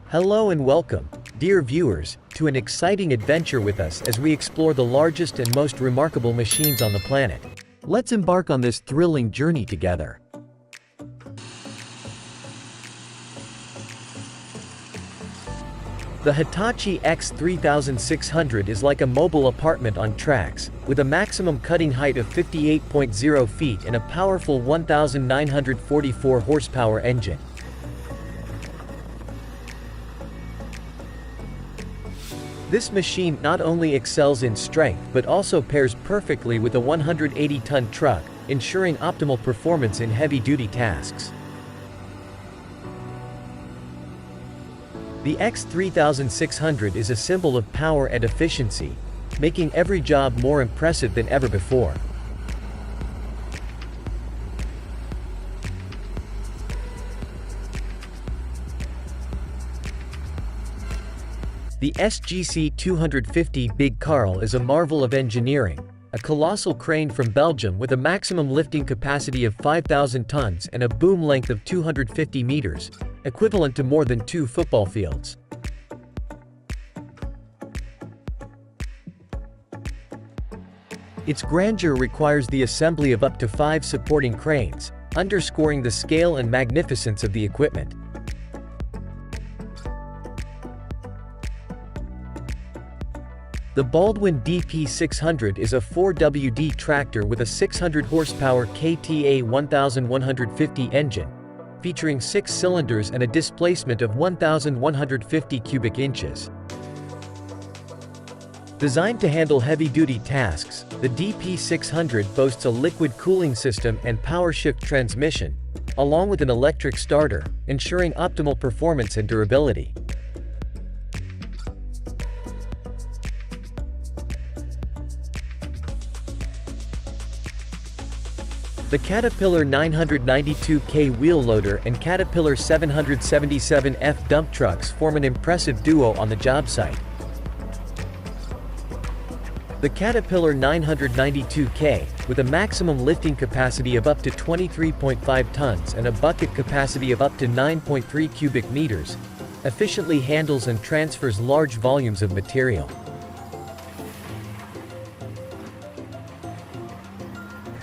Hello and welcome, dear viewers, to an exciting adventure with us as we explore the largest and most remarkable machines on the planet. Let's embark on this thrilling journey together. The Hitachi X3600 is like a mobile apartment on tracks, with a maximum cutting height of 58.0 feet and a powerful 1,944 horsepower engine. This machine not only excels in strength but also pairs perfectly with a 180-ton truck, ensuring optimal performance in heavy-duty tasks. The X3600 is a symbol of power and efficiency, making every job more impressive than ever before. The SGC 250 Big Carl is a marvel of engineering, a colossal crane from Belgium with a maximum lifting capacity of 5,000 tons and a boom length of 250 meters, equivalent to more than 2 football fields. Its grandeur requires the assembly of up to 5 supporting cranes, underscoring the scale and magnificence of the equipment. The Baldwin DP600 is a 4WD tractor with a 600 horsepower KTA 1150 engine, featuring 6 cylinders and a displacement of 1,150 cubic inches. Designed to handle heavy-duty tasks, the DP600 boasts a liquid cooling system and power shift transmission, along with an electric starter, ensuring optimal performance and durability. The Caterpillar 992K wheel loader and Caterpillar 777F dump trucks form an impressive duo on the job site. The Caterpillar 992K, with a maximum lifting capacity of up to 23.5 tons and a bucket capacity of up to 9.3 cubic meters, efficiently handles and transfers large volumes of material.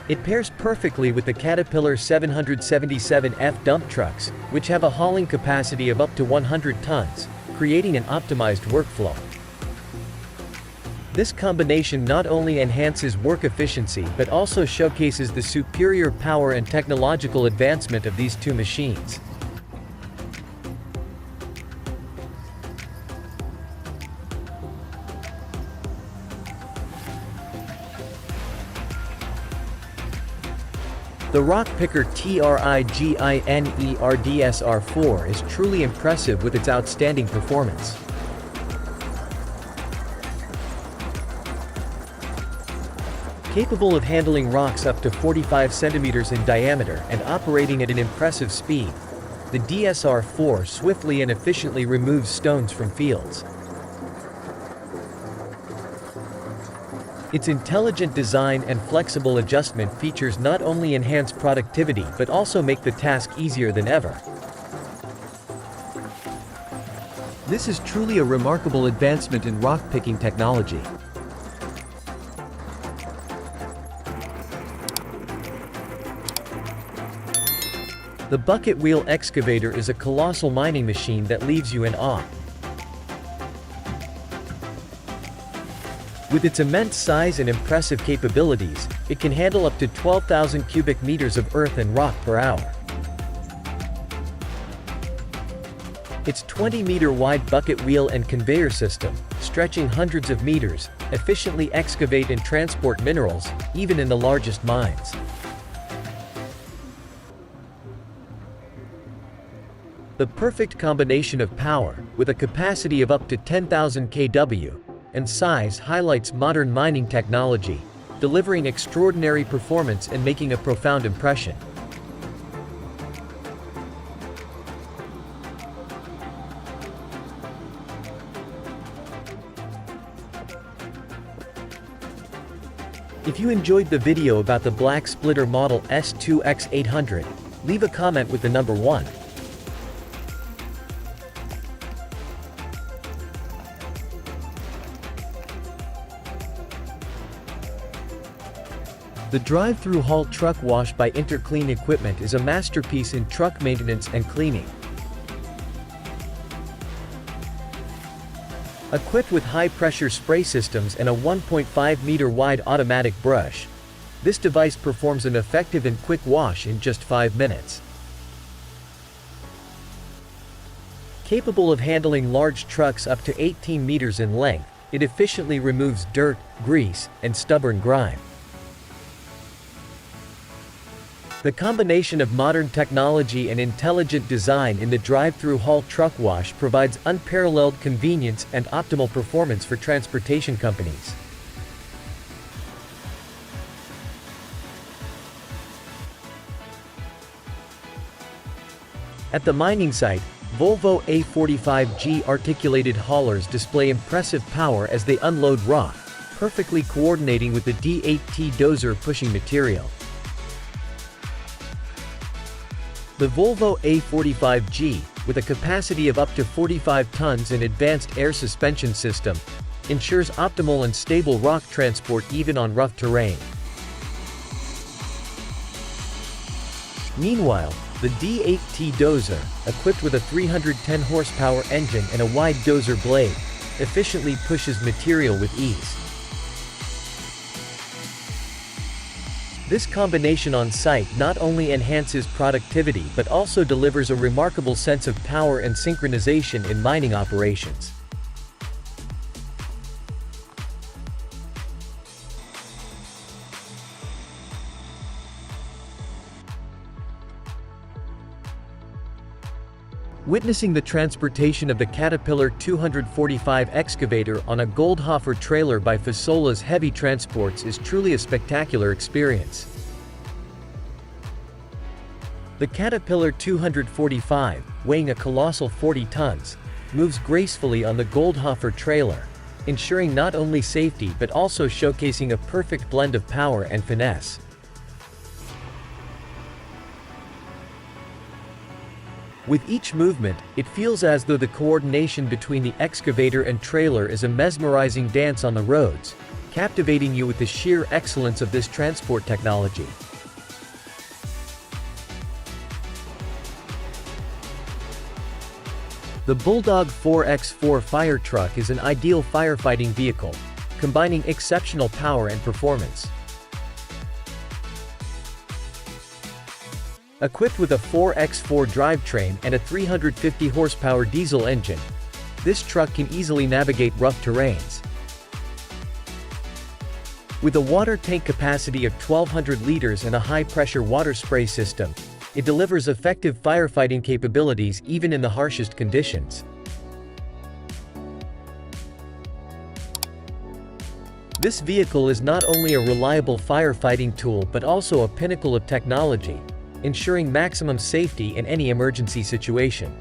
It pairs perfectly with the Caterpillar 777F dump trucks, which have a hauling capacity of up to 100 tons, creating an optimized workflow. This combination not only enhances work efficiency but also showcases the superior power and technological advancement of these two machines. The rock picker TRIGINERDSR4 is truly impressive with its outstanding performance. Capable of handling rocks up to 45 centimeters in diameter and operating at an impressive speed, the DSR4 swiftly and efficiently removes stones from fields. Its intelligent design and flexible adjustment features not only enhance productivity but also make the task easier than ever. This is truly a remarkable advancement in rock picking technology. The bucket wheel excavator is a colossal mining machine that leaves you in awe. With its immense size and impressive capabilities, it can handle up to 12,000 cubic meters of earth and rock per hour. Its 20-meter wide bucket wheel and conveyor system, stretching hundreds of meters, efficiently excavate and transport minerals, even in the largest mines. The perfect combination of power, with a capacity of up to 10,000 kW, and size highlights modern mining technology, delivering extraordinary performance and making a profound impression. If you enjoyed the video about the black splitter model S2X800, leave a comment with the number 1. The drive-through haul truck wash by Interclean equipment is a masterpiece in truck maintenance and cleaning. Equipped with high-pressure spray systems and a 1.5-meter wide automatic brush, this device performs an effective and quick wash in just 5 minutes. Capable of handling large trucks up to 18 meters in length, it efficiently removes dirt, grease, and stubborn grime. The combination of modern technology and intelligent design in the drive-through haul truck wash provides unparalleled convenience and optimal performance for transportation companies. At the mining site, Volvo A45G articulated haulers display impressive power as they unload rock, perfectly coordinating with the D8T dozer pushing material. The Volvo A45G, with a capacity of up to 45 tons and advanced air suspension system, ensures optimal and stable rock transport even on rough terrain. Meanwhile, the D8T dozer, equipped with a 310 horsepower engine and a wide dozer blade, efficiently pushes material with ease. This combination on site not only enhances productivity but also delivers a remarkable sense of power and synchronization in mining operations. Witnessing the transportation of the Caterpillar 245 excavator on a Goldhofer trailer by Fasola's Heavy Transports is truly a spectacular experience. The Caterpillar 245, weighing a colossal 40 tons, moves gracefully on the Goldhofer trailer, ensuring not only safety but also showcasing a perfect blend of power and finesse. With each movement, it feels as though the coordination between the excavator and trailer is a mesmerizing dance on the roads, captivating you with the sheer excellence of this transport technology. The Bulldog 4x4 fire truck is an ideal firefighting vehicle, combining exceptional power and performance. Equipped with a 4x4 drivetrain and a 350 horsepower diesel engine, this truck can easily navigate rough terrains. With a water tank capacity of 1,200 liters and a high-pressure water spray system, it delivers effective firefighting capabilities even in the harshest conditions. This vehicle is not only a reliable firefighting tool but also a pinnacle of technology, ensuring maximum safety in any emergency situation.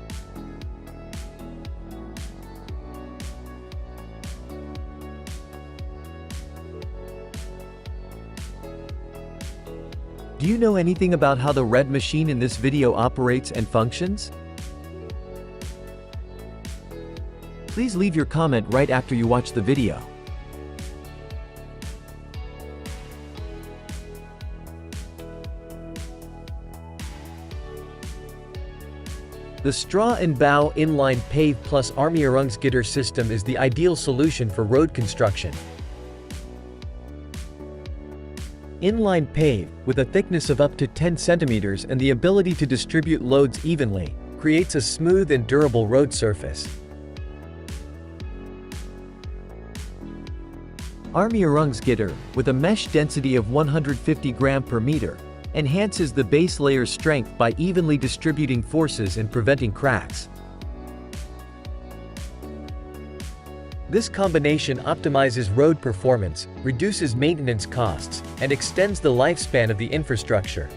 Do you know anything about how the red machine in this video operates and functions? Please leave your comment right after you watch the video. The straw and bow inline pave plus Armierungsgitter system is the ideal solution for road construction. Inline pave, with a thickness of up to 10 centimeters and the ability to distribute loads evenly, creates a smooth and durable road surface. Armierungsgitter, with a mesh density of 150 gram per meter, enhances the base layer's strength by evenly distributing forces and preventing cracks. This combination optimizes road performance, reduces maintenance costs, and extends the lifespan of the infrastructure.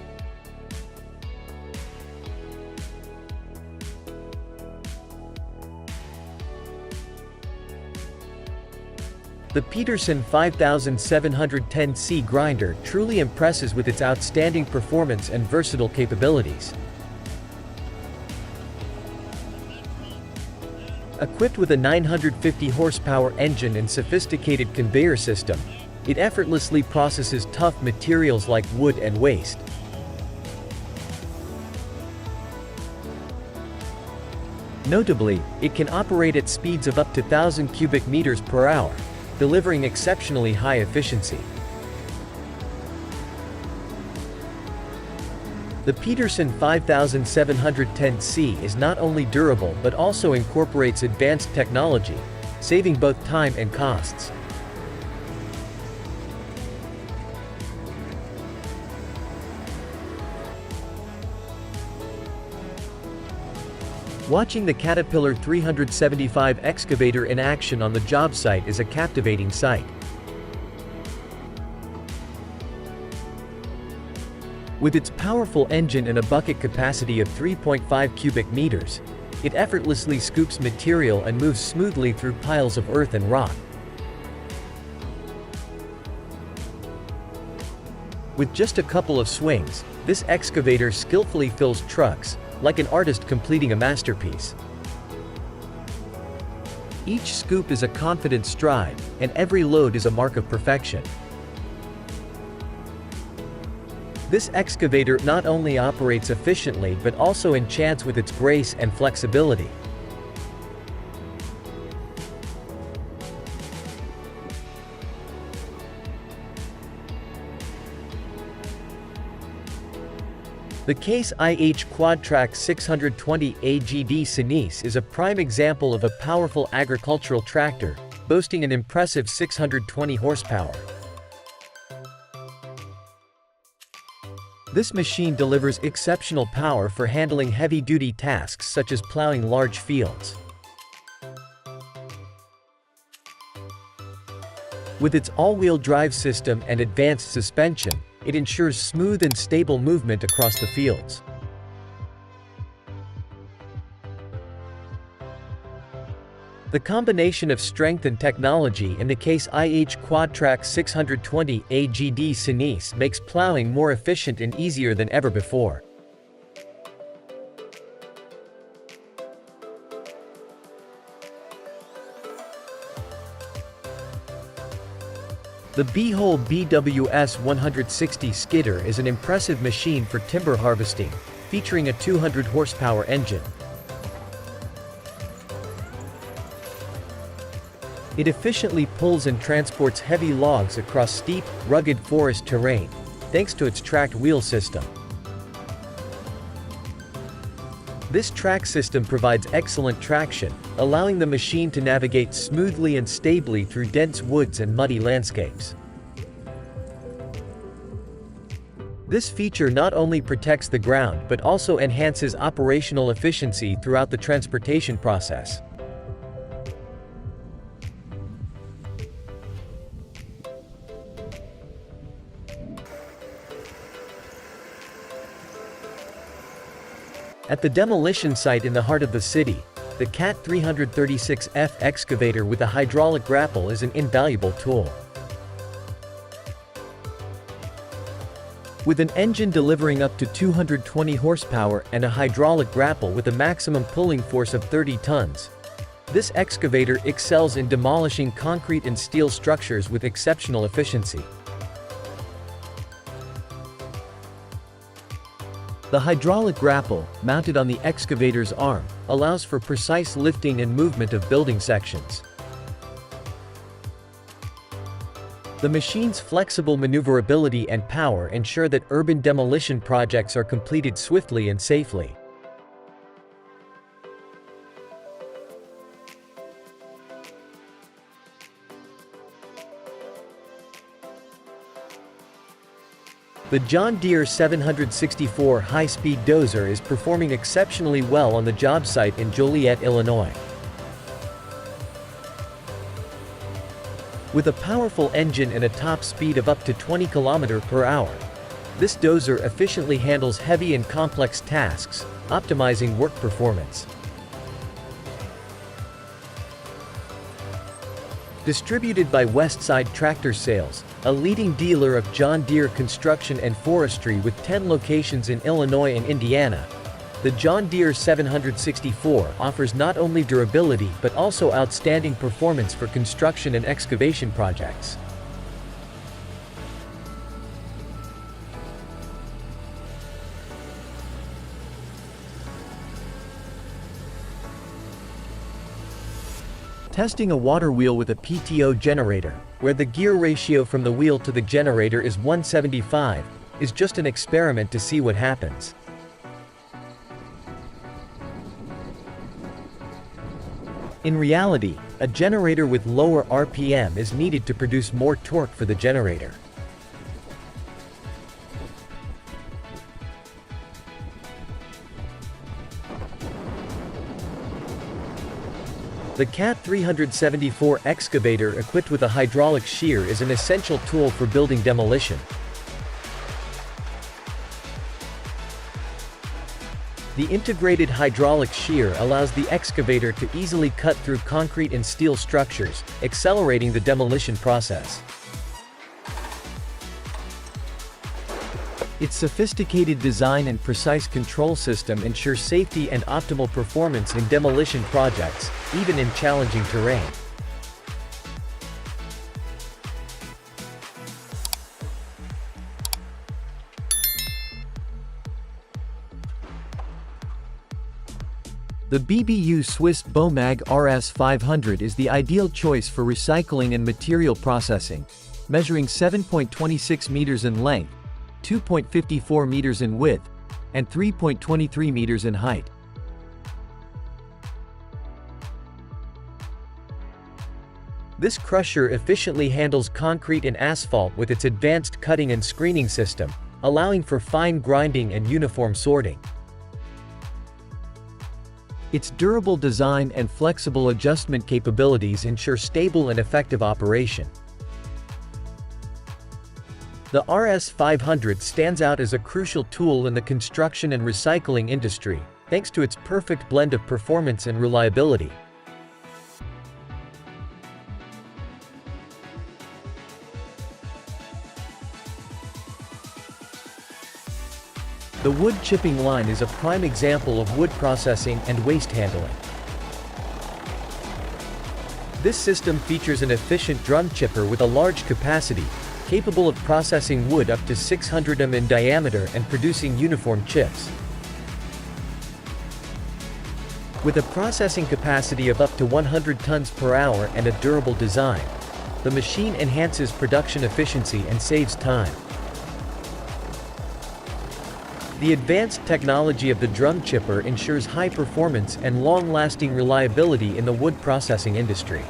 The Peterson 5710C grinder truly impresses with its outstanding performance and versatile capabilities. Equipped with a 950 horsepower engine and sophisticated conveyor system, It effortlessly processes tough materials like wood and waste. Notably, it can operate at speeds of up to 1,000 cubic meters per hour, delivering exceptionally high efficiency. The Peterson 5710C is not only durable but also incorporates advanced technology, saving both time and costs. Watching the Caterpillar 375 excavator in action on the job site is a captivating sight. With its powerful engine and a bucket capacity of 3.5 cubic meters, it effortlessly scoops material and moves smoothly through piles of earth and rock. With just a couple of swings, this excavator skillfully fills trucks, like an artist completing a masterpiece. Each scoop is a confident stride, and every load is a mark of perfection. This excavator not only operates efficiently but also enchants with its grace and flexibility. The Case IH Quadtrac 620 AGD Sinise is a prime example of a powerful agricultural tractor, boasting an impressive 620 horsepower. This machine delivers exceptional power for handling heavy-duty tasks such as plowing large fields. With its all-wheel drive system and advanced suspension, it ensures smooth and stable movement across the fields. The combination of strength and technology in the Case IH Quadtrac 620 AGD Sinise makes plowing more efficient and easier than ever before. The B-Hole BWS 160 skidder is an impressive machine for timber harvesting, featuring a 200 horsepower engine. It efficiently pulls and transports heavy logs across steep, rugged forest terrain, thanks to its tracked wheel system. This track system provides excellent traction, allowing the machine to navigate smoothly and stably through dense woods and muddy landscapes. This feature not only protects the ground but also enhances operational efficiency throughout the transportation process. At the demolition site in the heart of the city, the CAT 336F excavator with a hydraulic grapple is an invaluable tool. With an engine delivering up to 220 horsepower and a hydraulic grapple with a maximum pulling force of 30 tons, this excavator excels in demolishing concrete and steel structures with exceptional efficiency. The hydraulic grapple, mounted on the excavator's arm, allows for precise lifting and movement of building sections. The machine's flexible maneuverability and power ensure that urban demolition projects are completed swiftly and safely. The John Deere 764 high-speed dozer is performing exceptionally well on the job site in Joliet, Illinois. With a powerful engine and a top speed of up to 20 km per hour, this dozer efficiently handles heavy and complex tasks, optimizing work performance. Distributed by Westside Tractor Sales, a leading dealer of John Deere construction and forestry with 10 locations in Illinois and Indiana, the John Deere 764 offers not only durability but also outstanding performance for construction and excavation projects. Testing a water wheel with a PTO generator, where the gear ratio from the wheel to the generator is 175, is just an experiment to see what happens. In reality, a generator with lower RPM is needed to produce more torque for the generator. The CAT 374 excavator equipped with a hydraulic shear is an essential tool for building demolition. The integrated hydraulic shear allows the excavator to easily cut through concrete and steel structures, accelerating the demolition process. Its sophisticated design and precise control system ensure safety and optimal performance in demolition projects, even in challenging terrain. The BBU Swiss Bomag RS500 is the ideal choice for recycling and material processing, measuring 7.26 meters in length, 2.54 meters in width, and 3.23 meters in height. This crusher efficiently handles concrete and asphalt with its advanced cutting and screening system, allowing for fine grinding and uniform sorting. Its durable design and flexible adjustment capabilities ensure stable and effective operation. The RS500 stands out as a crucial tool in the construction and recycling industry, thanks to its perfect blend of performance and reliability. The wood chipping line is a prime example of wood processing and waste handling. This system features an efficient drum chipper with a large capacity, capable of processing wood up to 600 mm in diameter and producing uniform chips. With a processing capacity of up to 100 tons per hour and a durable design, the machine enhances production efficiency and saves time. The advanced technology of the drum chipper ensures high performance and long-lasting reliability in the wood processing industry.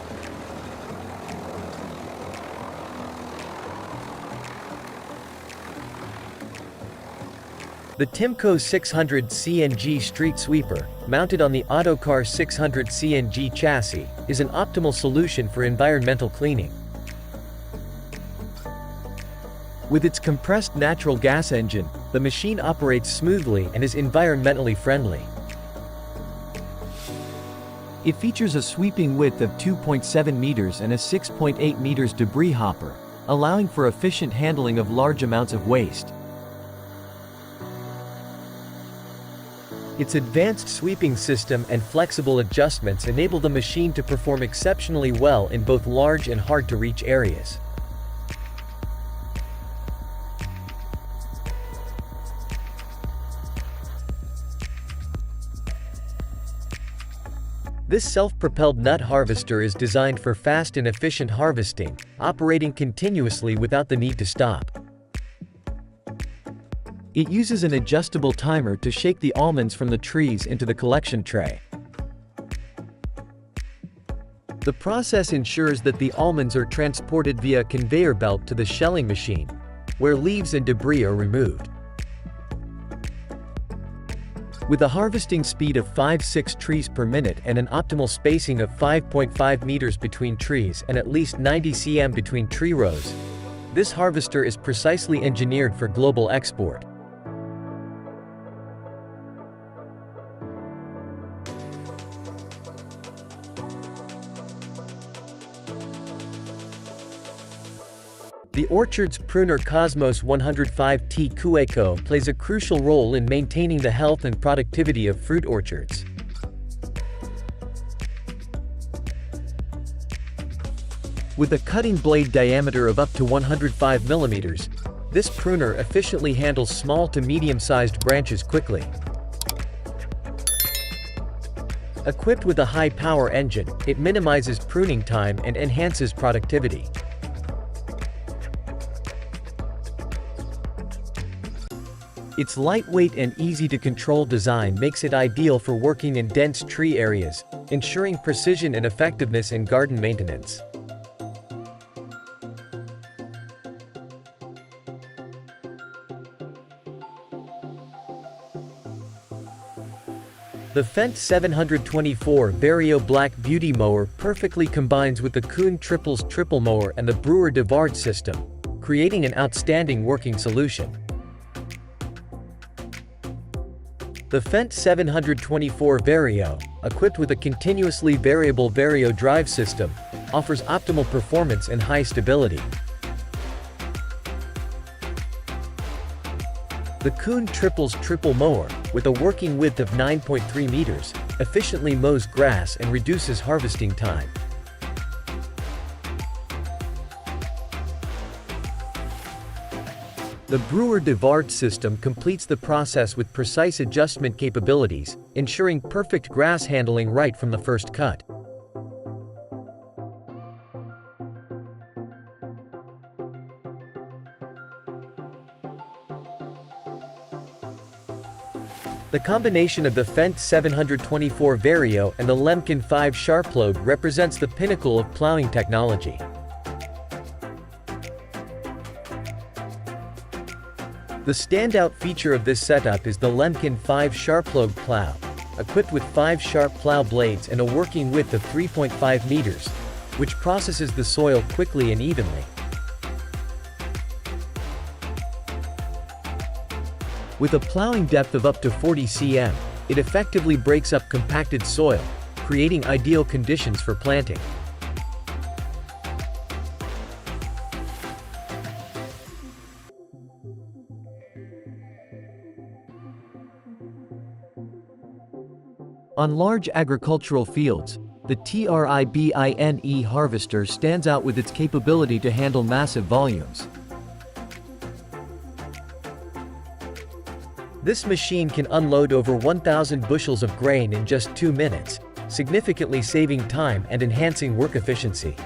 The Timco 600 CNG street sweeper, mounted on the Autocar 600 CNG chassis, is an optimal solution for environmental cleaning. With its compressed natural gas engine, the machine operates smoothly and is environmentally friendly. It features a sweeping width of 2.7 meters and a 6.8 meters debris hopper, allowing for efficient handling of large amounts of waste. Its advanced sweeping system and flexible adjustments enable the machine to perform exceptionally well in both large and hard-to-reach areas. This self-propelled nut harvester is designed for fast and efficient harvesting, operating continuously without the need to stop. It uses an adjustable timer to shake the almonds from the trees into the collection tray. The process ensures that the almonds are transported via a conveyor belt to the shelling machine, where leaves and debris are removed. With a harvesting speed of 5-6 trees per minute and an optimal spacing of 5.5 meters between trees and at least 90 cm between tree rows, this harvester is precisely engineered for global export. The orchard's pruner Cosmos 105T Cueco plays a crucial role in maintaining the health and productivity of fruit orchards. With a cutting blade diameter of up to 105 millimeters, this pruner efficiently handles small to medium-sized branches quickly. Equipped with a high-power engine, it minimizes pruning time and enhances productivity. Its lightweight and easy-to-control design makes it ideal for working in dense tree areas, ensuring precision and effectiveness in garden maintenance. The Fendt 724 Vario Black Beauty Mower perfectly combines with the Kuhn Triples Triple Mower and the Brewer Devard system, creating an outstanding working solution. The Fendt 724 Vario, equipped with a continuously variable Vario drive system, offers optimal performance and high stability. The Kuhn Triples Triple Mower, with a working width of 9.3 meters, efficiently mows grass and reduces harvesting time. The Brewer Devard system completes the process with precise adjustment capabilities, ensuring perfect grass handling right from the first cut. The combination of the Fendt 724 Vario and the Lemken 5 Sharpload represents the pinnacle of plowing technology. The standout feature of this setup is the Lemken 5 Sharpload plow, equipped with 5 sharp plow blades and a working width of 3.5 meters, which processes the soil quickly and evenly. With a plowing depth of up to 40 cm, it effectively breaks up compacted soil, creating ideal conditions for planting. On large agricultural fields, the TRIBINE harvester stands out with its capability to handle massive volumes. This machine can unload over 1,000 bushels of grain in just 2 minutes, significantly saving time and enhancing work efficiency.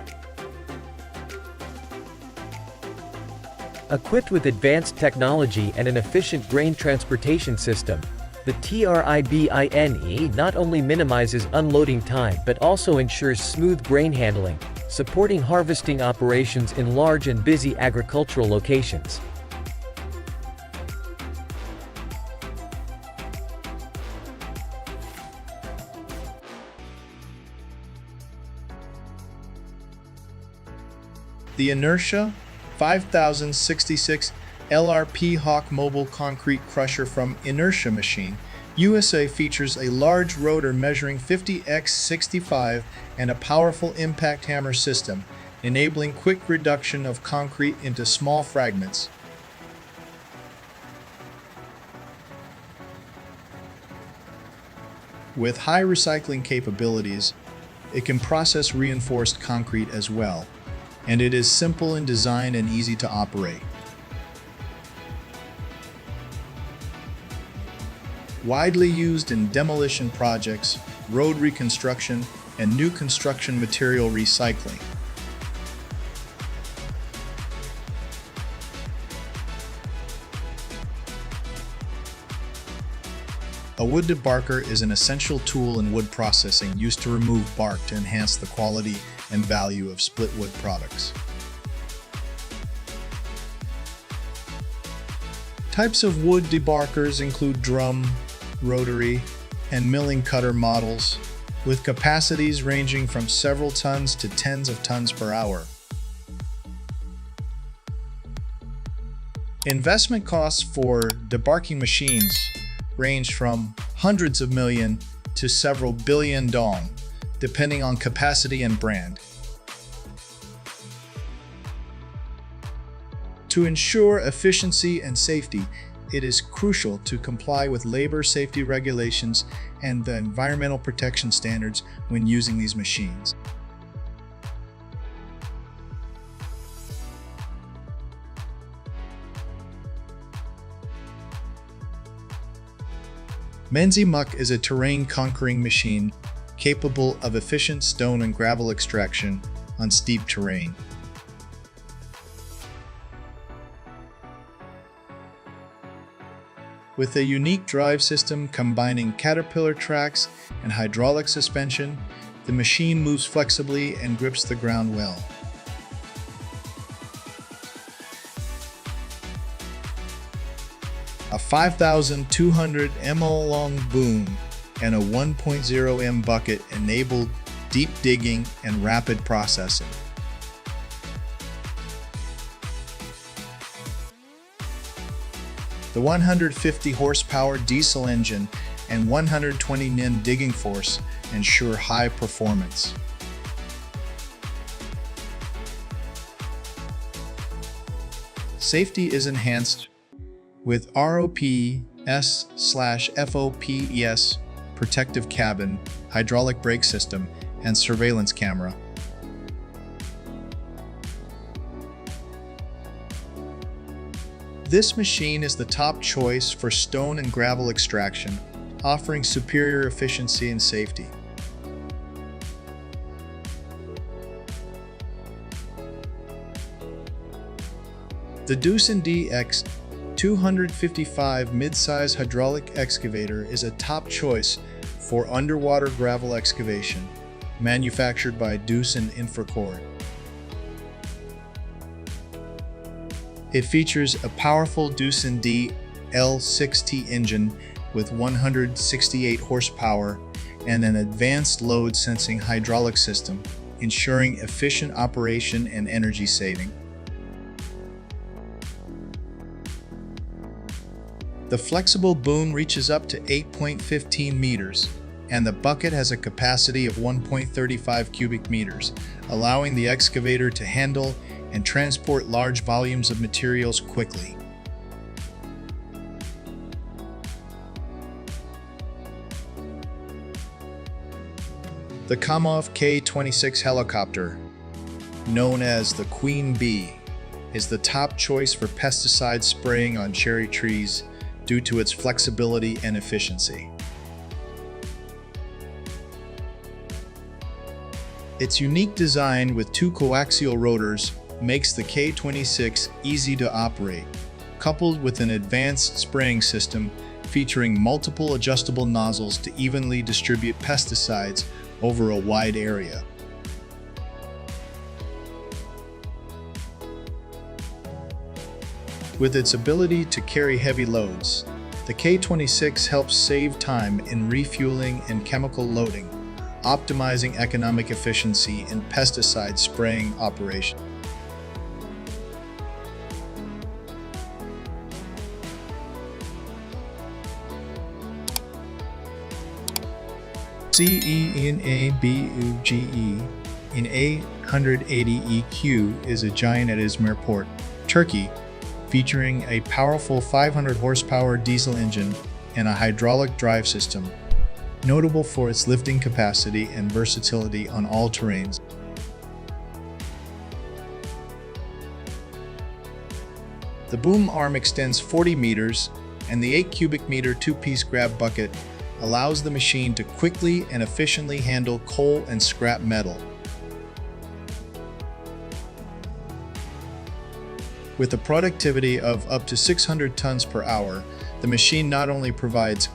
Equipped with advanced technology and an efficient grain transportation system, the TRIBINE not only minimizes unloading time but also ensures smooth grain handling, supporting harvesting operations in large and busy agricultural locations. The Inertia 5066 LRP Hawk Mobile Concrete Crusher from Inertia Machine USA features a large rotor measuring 50 x 65 and a powerful impact hammer system, enabling quick reduction of concrete into small fragments. With high recycling capabilities, it can process reinforced concrete as well, and it is simple in design and easy to operate. Widely used in demolition projects, road reconstruction, and new construction material recycling. A wood debarker is an essential tool in wood processing used to remove bark to enhance the quality and value of split wood products. Types of wood debarkers include drum, rotary, and milling cutter models, with capacities ranging from several tons to tens of tons per hour. Investment costs for debarking machines range from hundreds of million to several billion dong, depending on capacity and brand. To ensure efficiency and safety, it is crucial to comply with labor safety regulations and the environmental protection standards when using these machines. Menzi Muck is a terrain conquering machine capable of efficient stone and gravel extraction on steep terrain. With a unique drive system combining caterpillar tracks and hydraulic suspension, the machine moves flexibly and grips the ground well. A 5,200 mm long boom and a 1.0 m bucket enabled deep digging and rapid processing. The 150 horsepower diesel engine and 120 Nin digging force ensure high performance. Safety is enhanced with ROPS/FOPS protective cabin, hydraulic brake system, and surveillance camera. This machine is the top choice for stone and gravel extraction, offering superior efficiency and safety. The Doosan DX 255 mid-size hydraulic excavator is a top choice for underwater gravel excavation, manufactured by Doosan Infracore. It features a powerful Doosan DL6T engine with 168 horsepower and an advanced load sensing hydraulic system, ensuring efficient operation and energy saving. The flexible boom reaches up to 8.15 meters, and the bucket has a capacity of 1.35 cubic meters, allowing the excavator to handle and transport large volumes of materials quickly. The Kamov K-26 helicopter, known as the Queen Bee, is the top choice for pesticide spraying on cherry trees due to its flexibility and efficiency. Its unique design with two coaxial rotors makes the K-26 easy to operate, coupled with an advanced spraying system featuring multiple adjustable nozzles to evenly distribute pesticides over a wide area. With its ability to carry heavy loads, the K-26 helps save time in refueling and chemical loading, optimizing economic efficiency in pesticide spraying operation. CENABUGE in A180EQ is a giant at Izmir Port, Turkey, featuring a powerful 500 horsepower diesel engine and a hydraulic drive system, notable for its lifting capacity and versatility on all terrains. The boom arm extends 40 meters, and the 8 cubic meter two-piece grab bucket allows the machine to quickly and efficiently handle coal and scrap metal. With a productivity of up to 600 tons per hour, the machine not only provides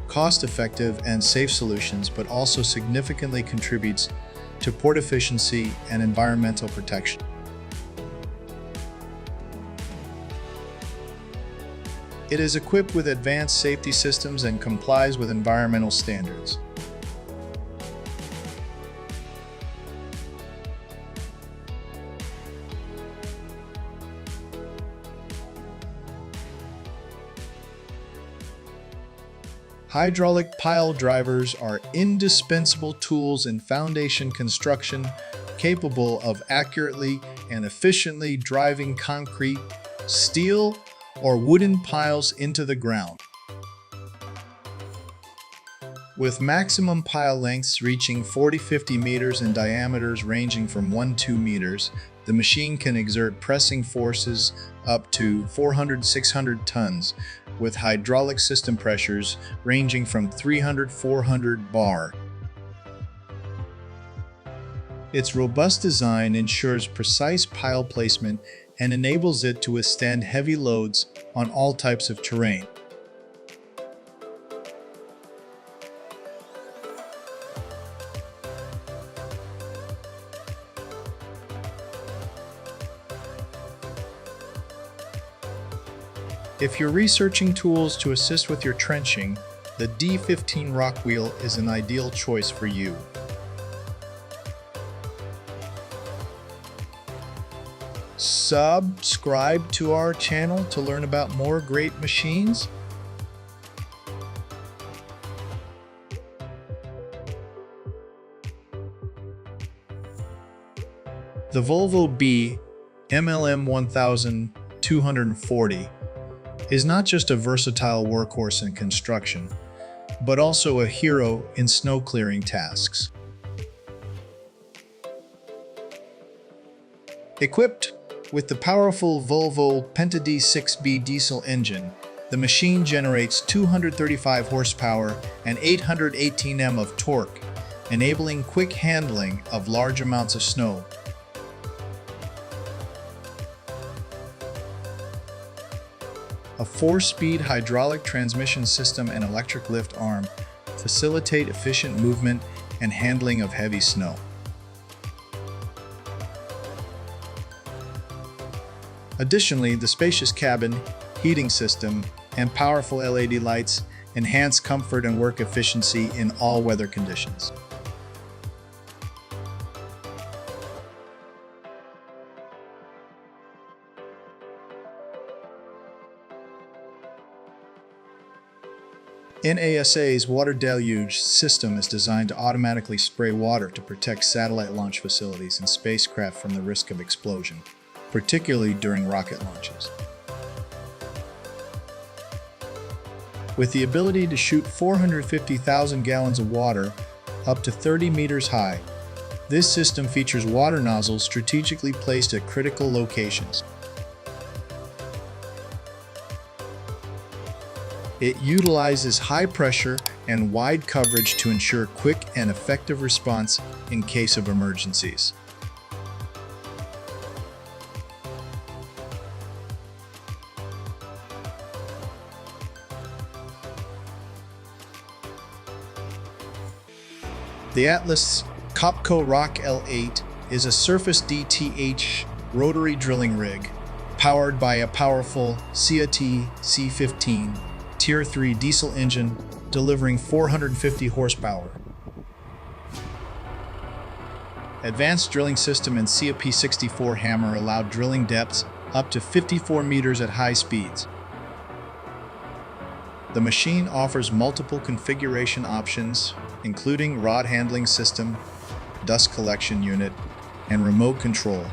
cost-effective and safe solutions, but also significantly contributes to port efficiency and environmental protection. It is equipped with advanced safety systems and complies with environmental standards. Hydraulic pile drivers are indispensable tools in foundation construction, capable of accurately and efficiently driving concrete, steel, or wooden piles into the ground. With maximum pile lengths reaching 40-50 meters and diameters ranging from 1-2 meters, the machine can exert pressing forces up to 400-600 tons, with hydraulic system pressures ranging from 300-400 bar. Its robust design ensures precise pile placement and enables it to withstand heavy loads on all types of terrain. If you're researching tools to assist with your trenching, the D15 rock wheel is an ideal choice for you. Subscribe to our channel to learn about more great machines. The Volvo B MLM 1240 is not just a versatile workhorse in construction, but also a hero in snow clearing tasks. Equipped with the powerful Volvo Penta D6B diesel engine, the machine generates 235 horsepower and 818 Nm of torque, enabling quick handling of large amounts of snow. A 4-speed hydraulic transmission system and electric lift arm facilitate efficient movement and handling of heavy snow. Additionally, the spacious cabin, heating system, and powerful LED lights enhance comfort and work efficiency in all weather conditions. NASA's water deluge system is designed to automatically spray water to protect satellite launch facilities and spacecraft from the risk of explosion, particularly during rocket launches. With the ability to shoot 450,000 gallons of water up to 30 meters high, this system features water nozzles strategically placed at critical locations. It utilizes high pressure and wide coverage to ensure quick and effective response in case of emergencies. The Atlas Copco Rock L8 is a surface DTH rotary drilling rig powered by a powerful CAT C15 Tier 3 diesel engine delivering 450 horsepower. Advanced drilling system and CAP 64 hammer allow drilling depths up to 54 meters at high speeds. The machine offers multiple configuration options, including rod handling system, dust collection unit, and remote control,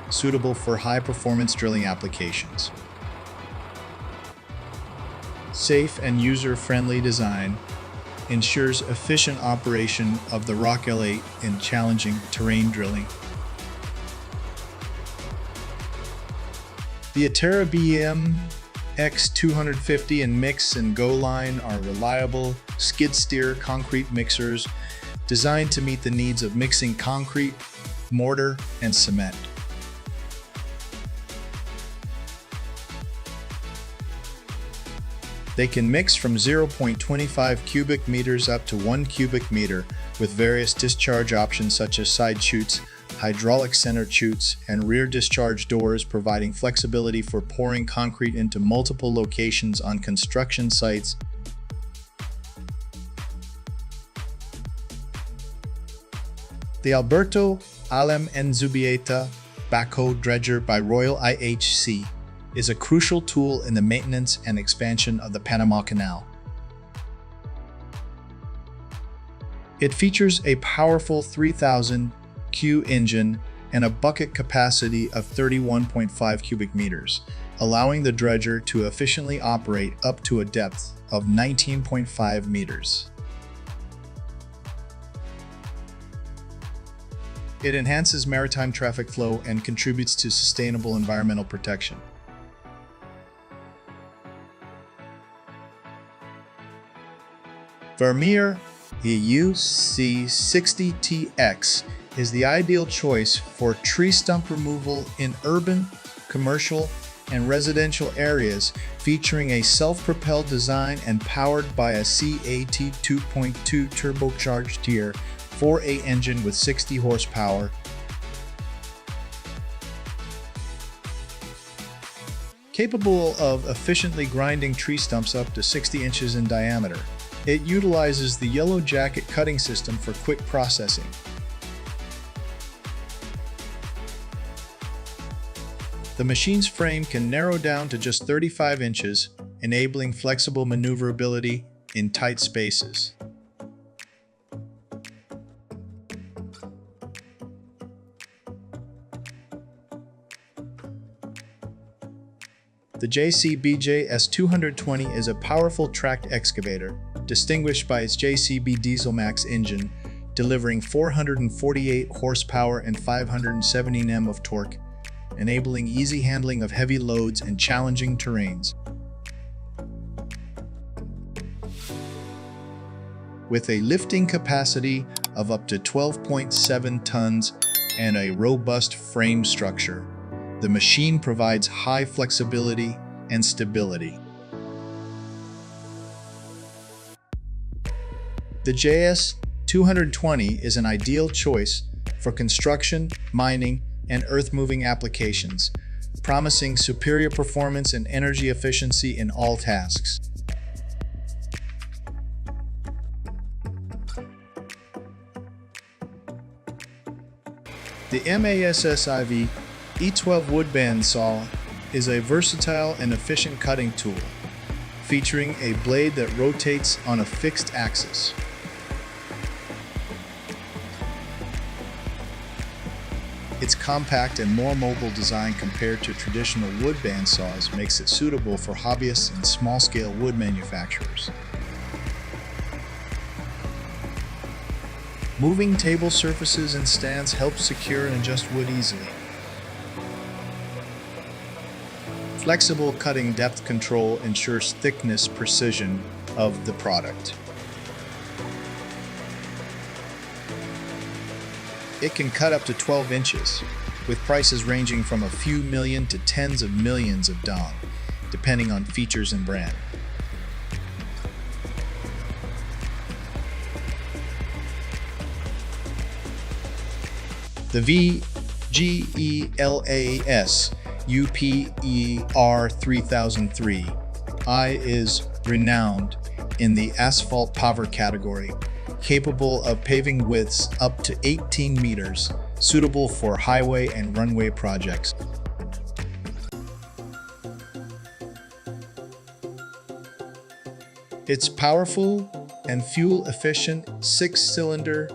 suitable for high-performance drilling applications. Safe and user-friendly design ensures efficient operation of the Rock L8 in challenging terrain drilling. The Atera BM X250 and Mix and Go line are reliable skid steer concrete mixers designed to meet the needs of mixing concrete, mortar, and cement. They can mix from 0.25 cubic meters up to 1 cubic meter with various discharge options such as side chutes, hydraulic center chutes, and rear discharge doors, providing flexibility for pouring concrete into multiple locations on construction sites. The Alberto Alem and Zubieta backhoe dredger by Royal IHC is a crucial tool in the maintenance and expansion of the Panama Canal. It features a powerful 3,000 Q engine and a bucket capacity of 31.5 cubic meters, allowing the dredger to efficiently operate up to a depth of 19.5 meters. It enhances maritime traffic flow and contributes to sustainable environmental protection. Vermeer, the UC60TX is the ideal choice for tree stump removal in urban, commercial, and residential areas, featuring a self-propelled design and powered by a CAT 2.2 turbocharged Tier 4A engine with 60 horsepower. Capable of efficiently grinding tree stumps up to 60 inches in diameter, it utilizes the Yellow Jacket cutting system for quick processing. The machine's frame can narrow down to just 35 inches, enabling flexible maneuverability in tight spaces. The JCBJ S220 is a powerful tracked excavator, distinguished by its JCB Dieselmax engine, delivering 448 horsepower and 570 Nm of torque, enabling easy handling of heavy loads and challenging terrains. With a lifting capacity of up to 12.7 tons and a robust frame structure, the machine provides high flexibility and stability. The JS220 is an ideal choice for construction, mining, and earth-moving applications, promising superior performance and energy efficiency in all tasks. The MASSIV E12 wood bandsaw is a versatile and efficient cutting tool, featuring a blade that rotates on a fixed axis. Its compact and more mobile design compared to traditional wood bandsaws makes it suitable for hobbyists and small-scale wood manufacturers. Moving table surfaces and stands help secure and adjust wood easily. Flexible cutting depth control ensures thickness precision of the product. It can cut up to 12 inches, with prices ranging from a few million to tens of millions of dong, depending on features and brand. The VGELAS UPER 3003 I is renowned in the asphalt paver category, capable of paving widths up to 18 meters, suitable for highway and runway projects. Its powerful and fuel-efficient 6-cylinder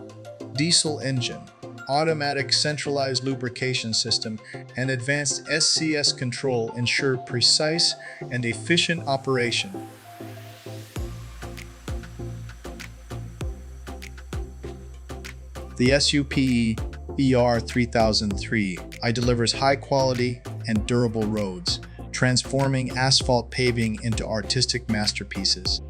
diesel engine, automatic centralized lubrication system, and advanced SCS control ensure precise and efficient operation. The SUPE ER 3003 I delivers high quality and durable roads, transforming asphalt paving into artistic masterpieces.